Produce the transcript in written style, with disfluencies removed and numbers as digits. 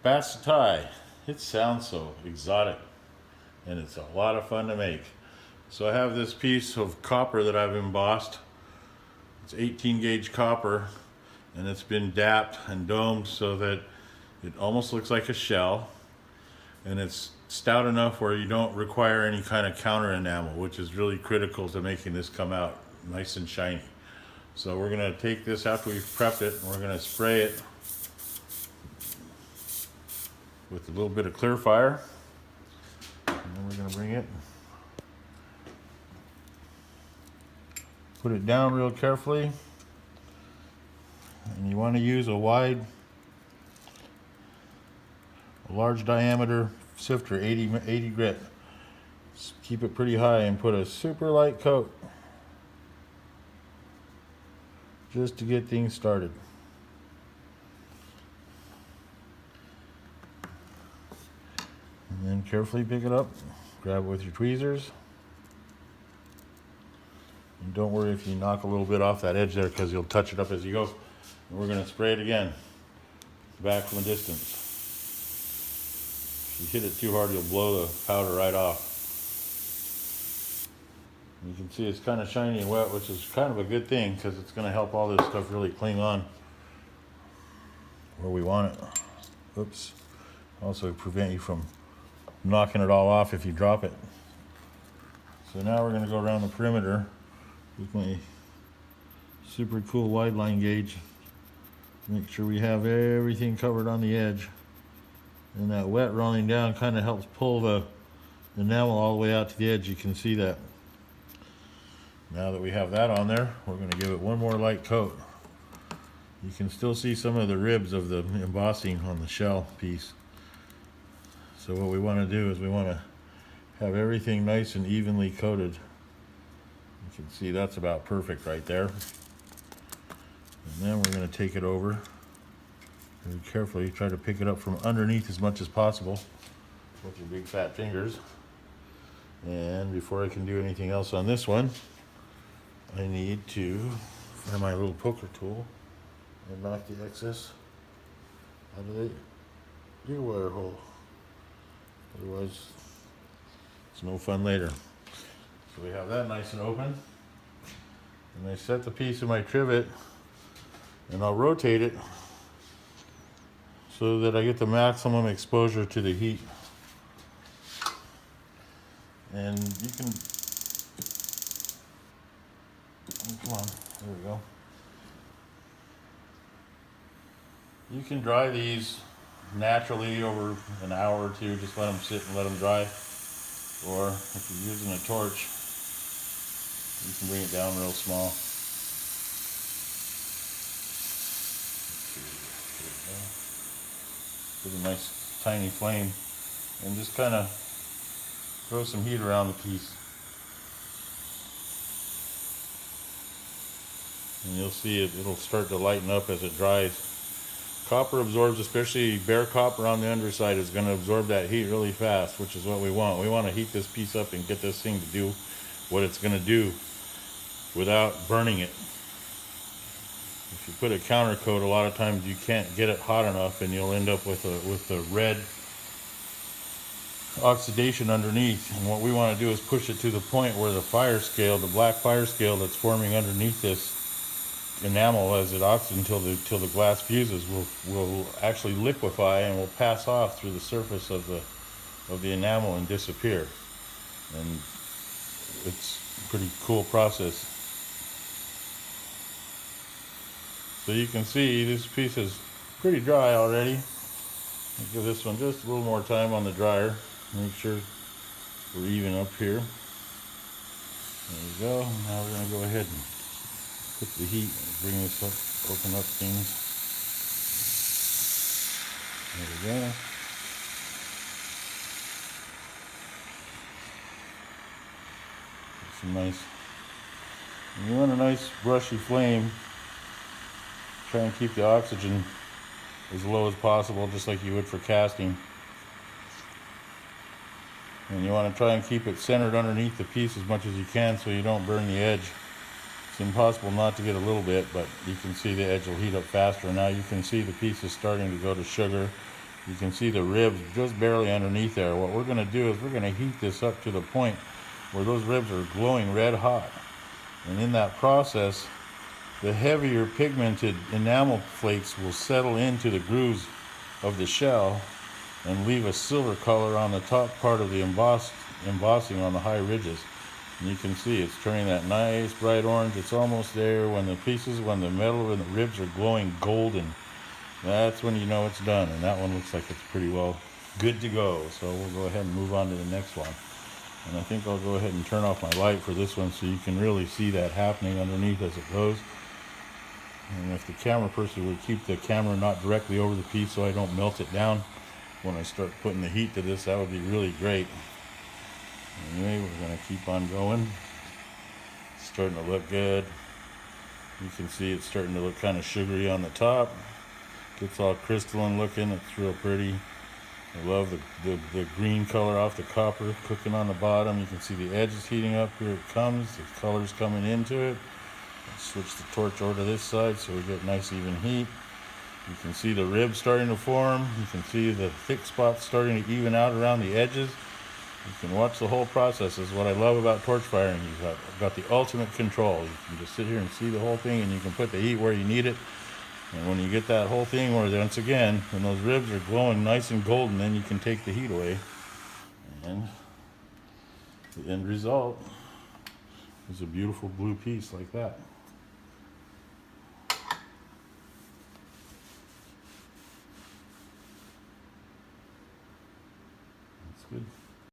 Basse-Taille. It sounds so exotic and it's a lot of fun to make. So I have this piece of copper that I've embossed. It's 18 gauge copper and it's been dapped and domed so that it almost looks like a shell, and it's stout enough where you don't require any kind of counter enamel, which is really critical to making this come out nice and shiny. So we're going to take this after we've prepped it and we're going to spray it with a little bit of clear fire, and then we're going to bring it, put it down real carefully, and you want to use a large diameter sifter, 80 grit. Just keep it pretty high and put a super light coat just to get things started. And then carefully pick it up, grab it with your tweezers. And don't worry if you knock a little bit off that edge there, because you'll touch it up as you go. And we're going to spray it again, back from a distance. If you hit it too hard, you'll blow the powder right off. You can see it's kind of shiny and wet, which is kind of a good thing, because it's going to help all this stuff really cling on where we want it. Oops. Also prevent you from knocking it all off if you drop it. So now we're going to go around the perimeter with my super cool wide line gauge. Make sure we have everything covered on the edge. And that wet rolling down kind of helps pull the enamel all the way out to the edge. You can see that. Now that we have that on there, we're going to give it one more light coat. You can still see some of the ribs of the embossing on the shell piece. So what we want to do is we want to have everything nice and evenly coated. You can see that's about perfect right there. And then we're going to take it over very carefully. Try to pick it up from underneath as much as possible with your big fat fingers. And before I can do anything else on this one, I need to find my little poker tool and knock the excess out of the ear wire hole. Otherwise, it's no fun later. So we have that nice and open. And I set the piece in my trivet and I'll rotate it so that I get the maximum exposure to the heat. And you can, come on, there we go. You can dry these naturally over an hour or two, just let them sit and let them dry. Or if you're using a torch, you can bring it down real small. With a nice tiny flame, and just kind of throw some heat around the piece. And you'll see it'll start to lighten up as it dries. Copper absorbs, especially bare copper on the underside, is going to absorb that heat really fast, which is what we want. We want to heat this piece up and get this thing to do what it's going to do without burning it. If you put a counter coat, a lot of times you can't get it hot enough and you'll end up with the red oxidation underneath. And what we want to do is push it to the point where the fire scale, the black fire scale that's forming underneath this enamel as it oxidates until the glass fuses will actually liquefy and will pass off through the surface of the enamel and disappear. And it's a pretty cool process. So you can see this piece is pretty dry already. I'll give this one just a little more time on the dryer. Make sure we're even up here. There we go. Now we're going to go ahead and put the heat and bring this up, open up things. There we go. Get some nice. And you want a nice brushy flame. Try and keep the oxygen as low as possible, just like you would for casting. And you want to try and keep it centered underneath the piece as much as you can so you don't burn the edge. It's impossible not to get a little bit, but you can see the edge will heat up faster. Now you can see the piece is starting to go to sugar, You can see the ribs just barely underneath there. What we're going to do is we're going to heat this up to the point where those ribs are glowing red hot. And in that process, the heavier pigmented enamel flakes will settle into the grooves of the shell and leave a silver color on the top part of the embossing on the high ridges. And you can see it's turning that nice bright orange. It's almost there. When the metal and the ribs are glowing golden, that's when you know it's done. And that one looks like it's pretty well good to go. So we'll go ahead and move on to the next one. And I think I'll go ahead and turn off my light for this one so you can really see that happening underneath as it goes. And if the camera person would keep the camera not directly over the piece so I don't melt it down when I start putting the heat to this, that would be really great. Anyway, we're going to keep on going. It's starting to look good. You can see it's starting to look kind of sugary on the top. Gets all crystalline looking. It's real pretty. I love the green color off the copper cooking on the bottom. You can see the edges heating up. Here it comes. The color's coming into it. Let's switch the torch over to this side so we get nice even heat. You can see the ribs starting to form. You can see the thick spots starting to even out around the edges. You can watch the whole process. This is what I love about torch firing. You've got the ultimate control. You can just sit here and see the whole thing, and you can put the heat where you need it. And when you get that whole thing where, once again, when those ribs are glowing nice and golden, then you can take the heat away. And the end result is a beautiful blue piece like that.